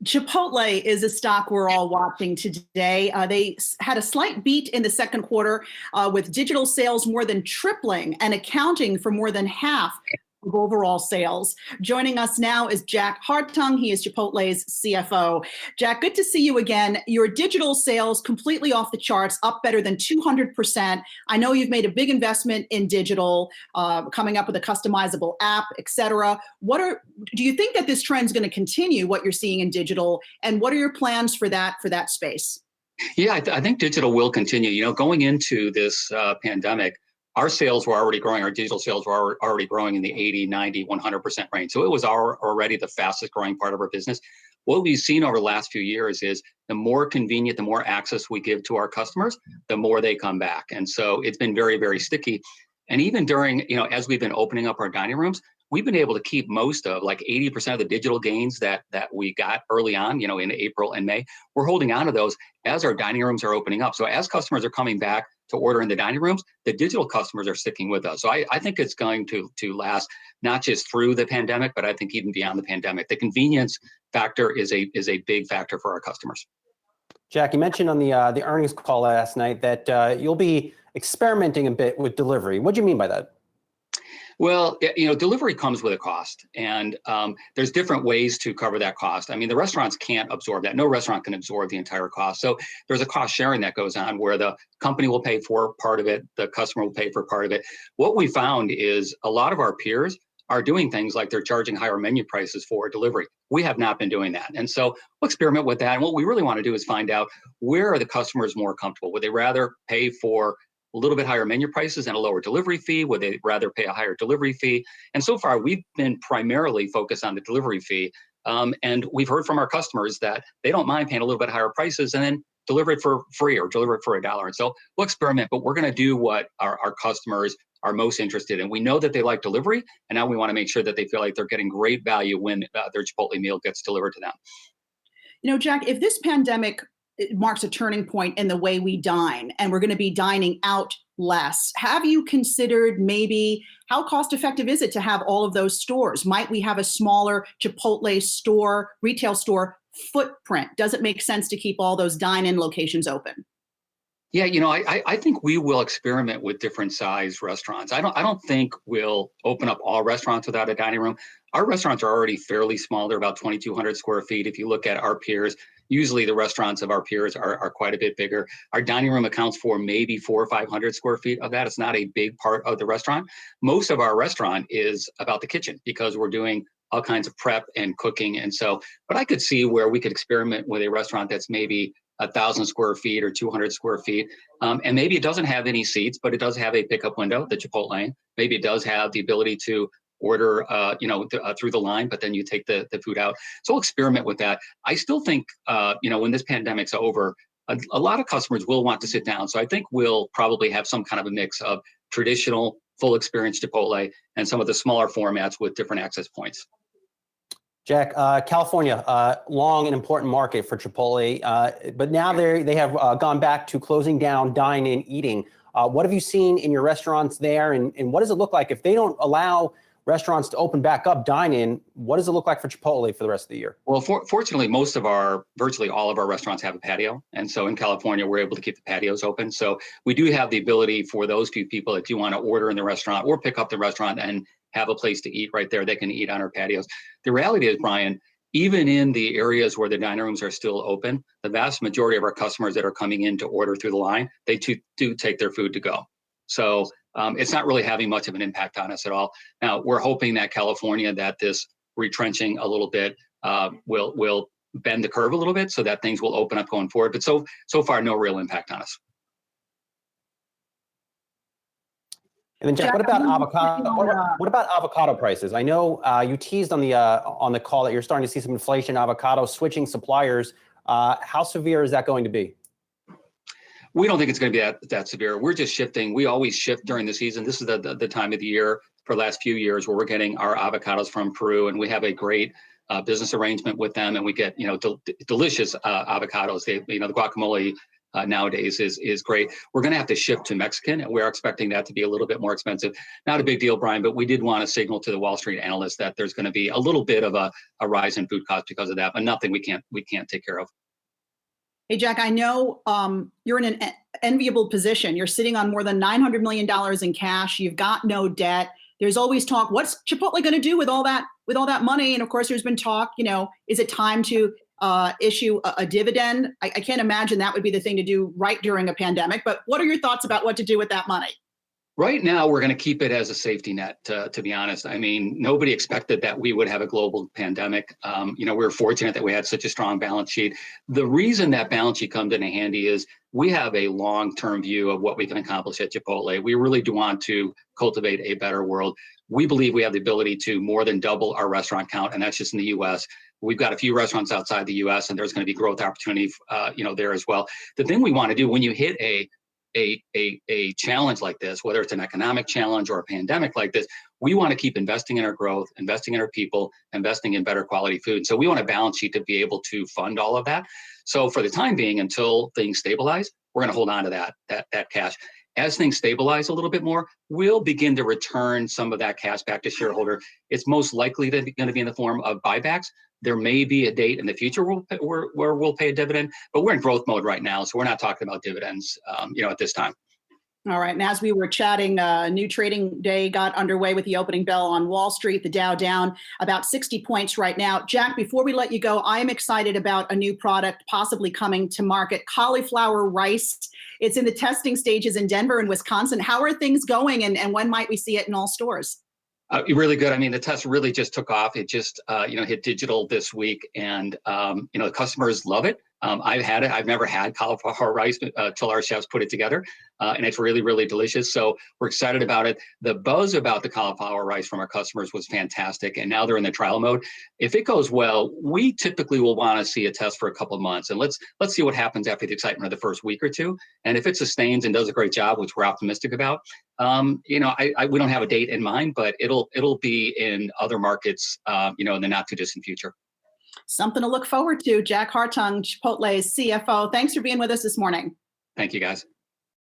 Chipotle is a stock we're all watching today. They had a slight beat in the second quarter with digital sales more than tripling and accounting for more than half of overall sales. Joining us now is Jack Hartung. He is Chipotle's CFO. Jack, good to see you again. Your digital sales completely off the charts, up better than 200%. I know you've made a big investment in digital, coming up with a customizable app, et cetera. Do you think that this trend is going to continue, what you're seeing in digital, and what are your plans for that space? Yeah, I think digital will continue. Going into this pandemic, our sales were already growing. Our digital sales were already growing in the 80, 90, 100% range. So it was already the fastest growing part of our business. What we've seen over the last few years is the more convenient, the more access we give to our customers, the more they come back. And so it's been very, very sticky. And even during, as we've been opening up our dining rooms, we've been able to keep most of, like 80% of the digital gains that we got early on, in April and May. We're holding on to those as our dining rooms are opening up. So as customers are coming back to order in the dining rooms, the digital customers are sticking with us. So I think it's going to last not just through the pandemic, but I think even beyond the pandemic. The convenience factor is a big factor for our customers. Jack, you mentioned on the earnings call last night that you'll be experimenting a bit with delivery. What do you mean by that? Well, delivery comes with a cost, and there's different ways to cover that cost. I mean, the restaurants can't absorb that. No restaurant can absorb the entire cost. So there's a cost sharing that goes on where the company will pay for part of it, the customer will pay for part of it. What we found is a lot of our peers are doing things like they're charging higher menu prices for delivery. We have not been doing that. And so we'll experiment with that. And what we really want to do is find out, where are the customers more comfortable? Would they rather pay for a little bit higher menu prices and a lower delivery fee? Would they rather pay a higher delivery fee? And so far, we've been primarily focused on the delivery fee. And we've heard from our customers that they don't mind paying a little bit higher prices and then deliver it for free or deliver it for $1. And so we'll experiment, but we're going to do what our customers are most interested in. We know that they like delivery, and now we want to make sure that they feel like they're getting great value when their Chipotle meal gets delivered to them. Jack, if this pandemic marks a turning point in the way we dine, and we're going to be dining out less, have you considered maybe how cost effective is it to have all of those stores? Might we have a smaller Chipotle store, retail store footprint? Does it make sense to keep all those dine-in locations open? Yeah, I think we will experiment with different size restaurants. I don't think we'll open up all restaurants without a dining room. Our restaurants are already fairly small. They're about 2,200 square feet. If you look at our peers, usually the restaurants of our peers are quite a bit bigger. Our dining room accounts for maybe 400 or 500 square feet of that. It's not a big part of the restaurant. Most of our restaurant is about the kitchen because we're doing all kinds of prep and cooking. And so, but I could see where we could experiment with a restaurant that's maybe 1,000 square feet or 200 square feet. And maybe it doesn't have any seats, but it does have a pickup window, the Chipotle lane. Maybe it does have the ability to order, through the line, but then you take the food out. So we'll experiment with that. I still think, when this pandemic's over, a lot of customers will want to sit down. So I think we'll probably have some kind of a mix of traditional full experience Chipotle and some of the smaller formats with different access points. Jack, California, long and important market for Chipotle, but now they have gone back to closing down dine-in eating. What have you seen in your restaurants there, and what does it look like if they don't allow restaurants to open back up dine-in? What does it look like for Chipotle for the rest of the year? Well, fortunately, virtually all of our restaurants have a patio. And so in California, we're able to keep the patios open. So we do have the ability for those few people that do want to order in the restaurant or pick up the restaurant and have a place to eat right there. They can eat on our patios. The reality is, Brian, even in the areas where the dining rooms are still open, the vast majority of our customers that are coming in to order through the line, they do take their food to go. So it's not really having much of an impact on us at all. Now, we're hoping that California, that this retrenching a little bit will bend the curve a little bit so that things will open up going forward. But so far, no real impact on us. And then, Jack, what about avocado? What about avocado prices? I know you teased on the call that you're starting to see some inflation, avocado switching suppliers. How severe is that going to be? We don't think it's going to be that severe. We're just shifting. We always shift during the season. This is the time of the year for the last few years where we're getting our avocados from Peru, and we have a great business arrangement with them, and we get delicious avocados. The guacamole nowadays is great. We're going to have to ship to Mexican, and we're expecting that to be a little bit more expensive. Not a big deal, Brian, but we did want to signal to the Wall Street analysts that there's going to be a little bit of a rise in food costs because of that, but nothing we can't take care of. Hey, Jack, I know you're in an enviable position. You're sitting on more than $900 million in cash. You've got no debt. There's always talk, what's Chipotle going to do with all that money? And of course, there's been talk, is it time to issue a dividend? I can't imagine that would be the thing to do right during a pandemic. But what are your thoughts about what to do with that money? Right now, we're going to keep it as a safety net, to be honest. I mean, nobody expected that we would have a global pandemic. We were fortunate that we had such a strong balance sheet. The reason that balance sheet comes in handy is we have a long-term view of what we can accomplish at Chipotle. We really do want to cultivate a better world. We believe we have the ability to more than double our restaurant count, and that's just in the U.S. We've got a few restaurants outside the U.S., and there's going to be growth opportunity, there as well. The thing we want to do when you hit a challenge like this, whether it's an economic challenge or a pandemic like this, we want to keep investing in our growth, investing in our people, investing in better quality food. So we want a balance sheet to be able to fund all of that. So for the time being, until things stabilize, we're going to hold on to that cash. As things stabilize a little bit more, we'll begin to return some of that cash back to shareholder. It's most likely going to be in the form of buybacks. There may be a date in the future where we'll pay a dividend, but we're in growth mode right now, so we're not talking about dividends, at this time. All right. And as we were chatting, new trading day got underway with the opening bell on Wall Street, the Dow down about 60 points right now. Jack, before we let you go, I am excited about a new product possibly coming to market, cauliflower rice. It's in the testing stages in Denver and Wisconsin. How are things going, and when might we see it in all stores? Really good. I mean, the test really just took off. It just, hit digital this week, and, customers love it. I've had it. I've never had cauliflower rice till our chefs put it together, and it's really, really delicious. So we're excited about it. The buzz about the cauliflower rice from our customers was fantastic, and now they're in the trial mode. If it goes well, we typically will want to see a test for a couple of months, and let's see what happens after the excitement of the first week or two. And if it sustains and does a great job, which we're optimistic about, we don't have a date in mind, but it'll be in other markets, in the not too distant future. Something to look forward to. Jack Hartung, Chipotle's CFO. Thanks for being with us this morning. Thank you, guys.